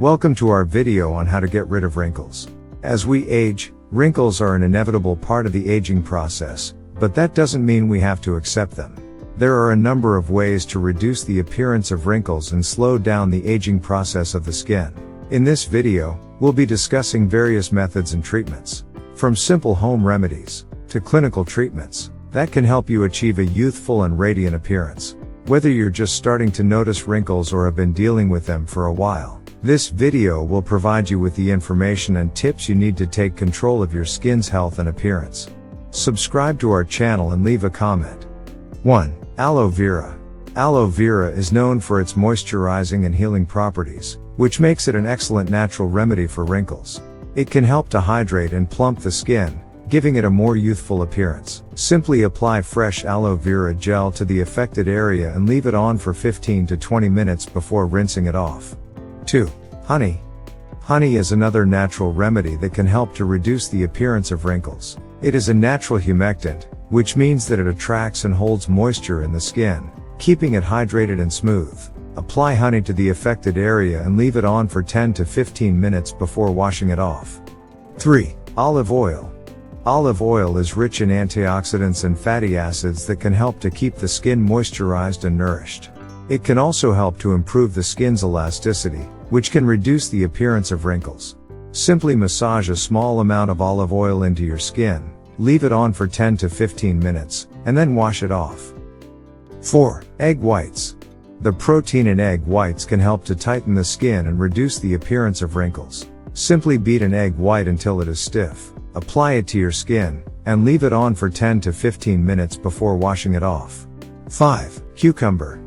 Welcome to our video on how to get rid of wrinkles. As we age, wrinkles are an inevitable part of the aging process, but that doesn't mean we have to accept them. There are a number of ways to reduce the appearance of wrinkles and slow down the aging process of the skin. In this video, we'll be discussing various methods and treatments, from simple home remedies to clinical treatments that can help you achieve a youthful and radiant appearance. Whether you're just starting to notice wrinkles or have been dealing with them for a while, this video will provide you with the information and tips you need to take control of your skin's health and appearance. Subscribe to our channel and leave a comment. 1. Aloe vera. Aloe vera is known for its moisturizing and healing properties, which makes it an excellent natural remedy for wrinkles. It can help to hydrate and plump the skin, giving it a more youthful appearance. Simply apply fresh aloe vera gel to the affected area and leave it on for 15 to 20 minutes before rinsing it off. 2. Honey. Honey is another natural remedy that can help to reduce the appearance of wrinkles. It is a natural humectant, which means that it attracts and holds moisture in the skin, keeping it hydrated and smooth. Apply honey to the affected area and leave it on for 10 to 15 minutes before washing it off. 3. Olive oil. Olive oil is rich in antioxidants and fatty acids that can help to keep the skin moisturized and nourished. It can also help to improve the skin's elasticity, which can reduce the appearance of wrinkles. Simply massage a small amount of olive oil into your skin, leave it on for 10 to 15 minutes, and then wash it off. 4. Egg whites. The protein in egg whites can help to tighten the skin and reduce the appearance of wrinkles. Simply beat an egg white until it is stiff. Apply it to your skin, and leave it on for 10 to 15 minutes before washing it off. 5. Cucumber.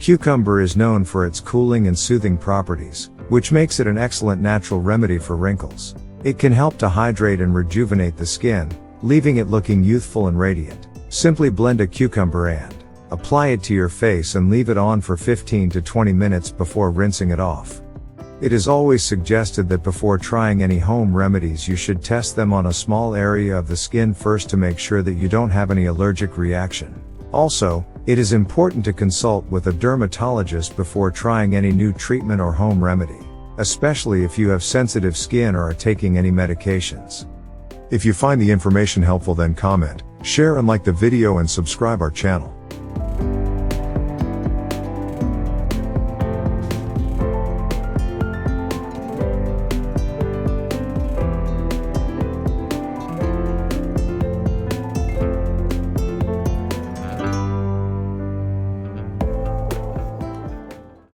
Cucumber is known for its cooling and soothing properties, which makes it an excellent natural remedy for wrinkles. It can help to hydrate and rejuvenate the skin, leaving it looking youthful and radiant. Simply blend a cucumber and apply it to your face and leave it on for 15 to 20 minutes before rinsing it off. It is always suggested that before trying any home remedies you should test them on a small area of the skin first to make sure that you don't have any allergic reaction. Also, it is important to consult with a dermatologist before trying any new treatment or home remedy, especially if you have sensitive skin or are taking any medications. If you find the information helpful, then comment, share and like the video and subscribe our channel.